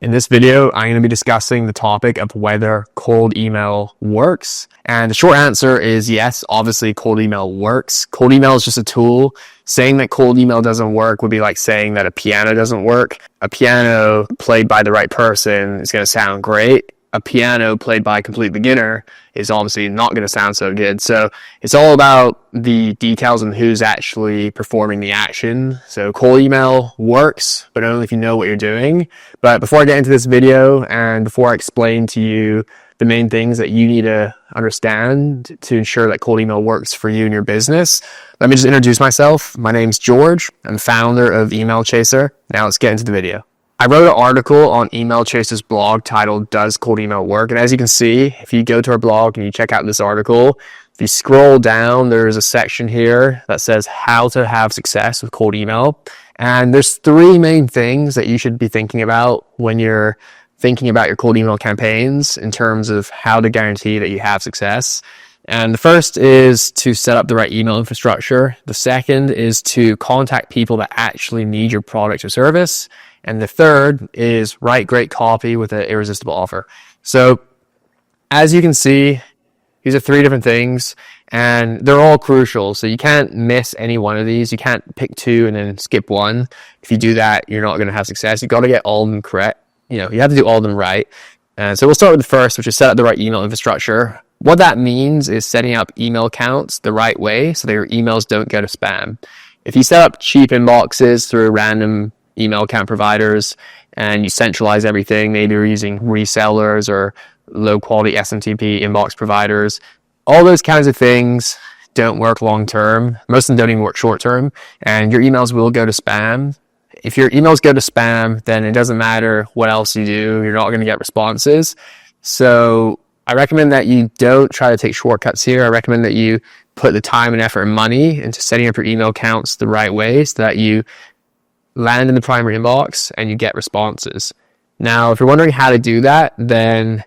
In this video, I'm going to be discussing the topic of whether cold email works. And the short answer is yes, obviously cold email works. Cold email is just a tool. Saying that cold email doesn't work would be like saying that a piano doesn't work. A piano played by the right person is going to sound great. A piano played by a complete beginner is obviously not going to sound so good. So it's all about the details and who's actually performing the action. So cold email works, but only if you know what you're doing. But before I get into this video and before I explain to you the main things that you need to understand to ensure that cold email works for you and your business, let me just introduce myself. My name's George. I'm founder of Email Chaser. Now let's get into the video. I wrote an article on Email Chaser's blog titled, Does Cold Email Work? And as you can see, if you go to our blog and you check out this article, if you scroll down, there's a section here that says how to have success with cold email. And there's three main things that you should be thinking about when you're thinking about your cold email campaigns in terms of how to guarantee that you have success. And the first is to set up the right email infrastructure. The second is to contact people that actually need your product or service. And the third is write great copy with an irresistible offer. So as you can see, these are three different things and they're all crucial. So you can't miss any one of these. You can't pick two and then skip one. If you do that, you're not going to have success. You've got to get all of them correct. You have to do all of them right. And so we'll start with the first, which is set up the right email infrastructure. What that means is setting up email accounts the right way so that your emails don't go to spam. If you set up cheap inboxes through random email account providers and you centralize everything, maybe you're using resellers or low quality SMTP inbox providers, all those kinds of things don't work long term. Most of them don't even work short term, and your emails will go to spam. If your emails go to spam, then it doesn't matter what else you do, you're not going to get responses. So I recommend that you don't try to take shortcuts here. I recommend that you put the time and effort and money into setting up your email accounts the right way so that you land in the primary inbox and you get responses. Now, if you're wondering how to do that, then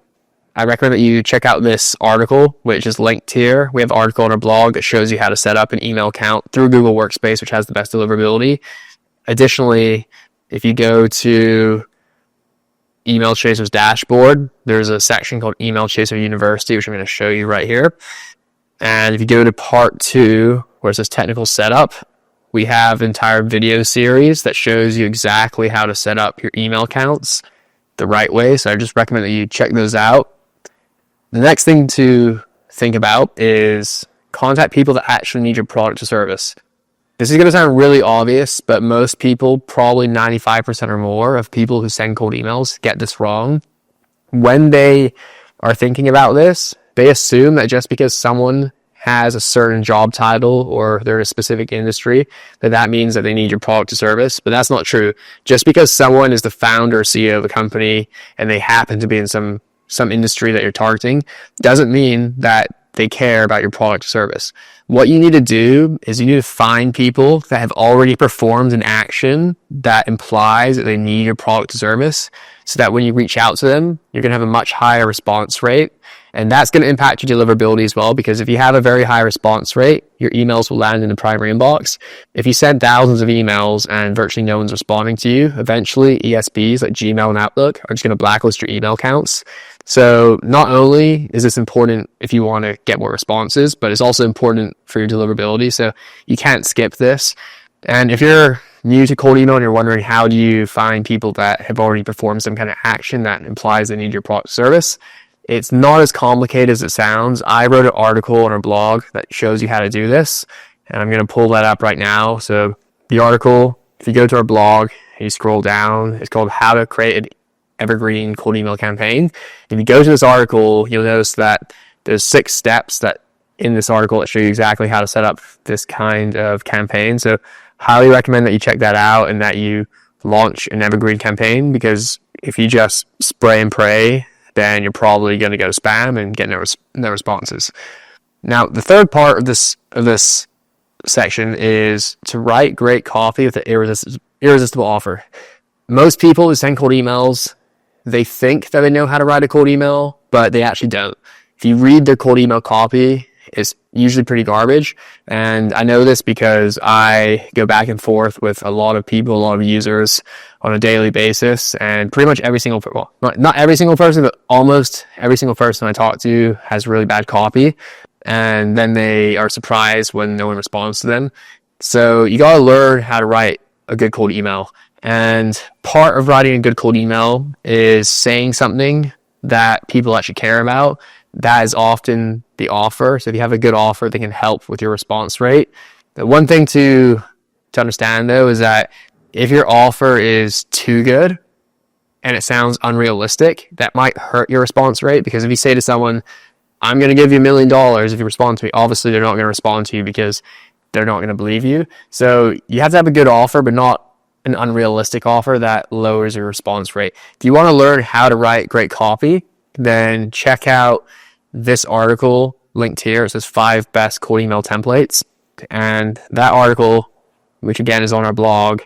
I recommend that you check out this article, which is linked here. We have an article on our blog that shows you how to set up an email account through Google Workspace, which has the best deliverability. Additionally, if you go to Email Chaser's dashboard, there's a section called Email Chaser University, which I'm going to show you right here. And if you go to part 2, where it says technical setup, we have an entire video series that shows you exactly how to set up your email accounts the right way. So I just recommend that you check those out. The next thing to think about is contact people that actually need your product or service. This is going to sound really obvious, but most people, probably 95% or more of people who send cold emails, get this wrong. When they are thinking about this, they assume that just because someone has a certain job title or they're in a specific industry, that means that they need your product or service. But that's not true. Just because someone is the founder or CEO of a company and they happen to be in some industry that you're targeting doesn't mean that they care about your product or service. What you need to do is you need to find people that have already performed an action that implies that they need your product or service, so that when you reach out to them, you're going to have a much higher response rate. And that's going to impact your deliverability as well, because if you have a very high response rate, your emails will land in the primary inbox. If you send thousands of emails and virtually no one's responding to you, eventually ESPs like Gmail and Outlook are just going to blacklist your email accounts. So not only is this important if you want to get more responses, but it's also important for your deliverability. So you can't skip this. And if you're new to cold email and you're wondering how do you find people that have already performed some kind of action that implies they need your product or service, it's not as complicated as it sounds. I wrote an article on our blog that shows you how to do this, and I'm going to pull that up right now. So the article, if you go to our blog, you scroll down, it's called How to Create an Evergreen Cold Email Campaign. If you go to this article, you'll notice that there's 6 steps that in this article that show you exactly how to set up this kind of campaign. So highly recommend that you check that out and that you launch an evergreen campaign, because if you just spray and pray, then you're probably going to go to spam and get no responses. Now, the third part of this section is to write great copy with an irresistible offer. Most people who send cold emails, they think that they know how to write a cold email, but they actually don't. If you read their cold email copy, is usually pretty garbage. And I know this because I go back and forth with a lot of people, a lot of users on a daily basis, and pretty much every single, well, not every single person, but almost every single person I talk to has really bad copy. And then they are surprised when no one responds to them. So you got to learn how to write a good cold email. And part of writing a good cold email is saying something that people actually care about. That is often the offer. So if you have a good offer that can help with your response rate. The one thing to understand though is that if your offer is too good and it sounds unrealistic, that might hurt your response rate. Because if you say to someone, I'm going to give you $1 million if you respond to me, obviously they're not going to respond to you because they're not going to believe you. So you have to have a good offer, but not an unrealistic offer that lowers your response rate. If you want to learn how to write great copy, then check out this article linked here. It says 5 best cold email templates. And that article, which again is on our blog,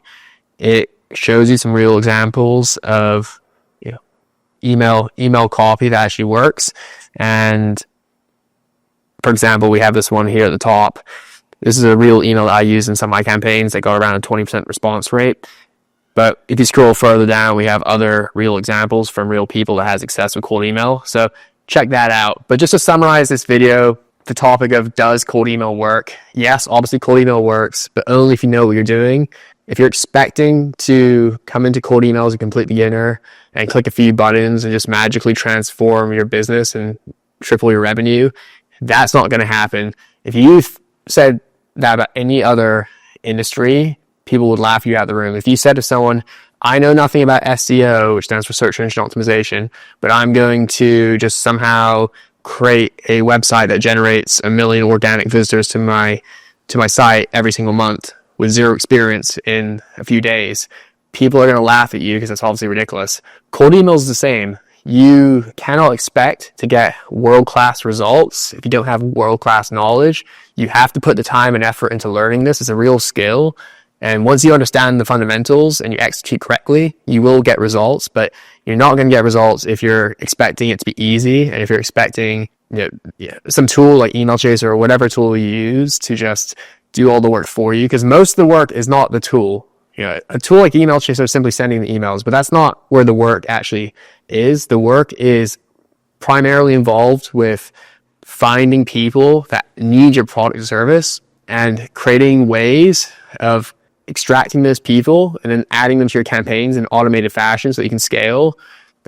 it shows you some real examples of email copy that actually works. And for example, we have this one here at the top. This is a real email that I use in some of my campaigns that got around a 20% response rate. But if you scroll further down, we have other real examples from real people that had success with cold email. So check that out. But just to summarize this video, the topic of does cold email work? Yes, obviously cold email works, but only if you know what you're doing. If you're expecting to come into cold email as a complete beginner and click a few buttons and just magically transform your business and triple your revenue, that's not going to happen. If you said that about any other industry, people would laugh you out of the room. If you said to someone, I know nothing about SEO, which stands for search engine optimization, but I'm going to just somehow create a website that generates 1 million organic visitors to my site every single month with zero experience in a few days, people are going to laugh at you because that's obviously ridiculous. Cold email is the same. You cannot expect to get world-class results if you don't have world-class knowledge. You have to put the time and effort into learning this. It's a real skill. And once you understand the fundamentals and you execute correctly, you will get results. But you're not going to get results if you're expecting it to be easy. And if you're expecting some tool like Email Chaser or whatever tool you use to just do all the work for you. Because most of the work is not the tool. A tool like Email Chaser is simply sending the emails, but that's not where the work actually is. The work is primarily involved with finding people that need your product or service and creating ways of extracting those people and then adding them to your campaigns in automated fashion so that you can scale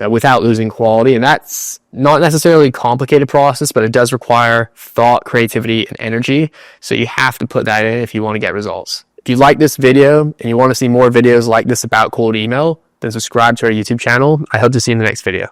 without losing quality. And that's not necessarily a complicated process, but it does require thought, creativity, and energy. So you have to put that in if you want to get results. If you like this video and you want to see more videos like this about cold email, then subscribe to our YouTube channel. I hope to see you in the next video.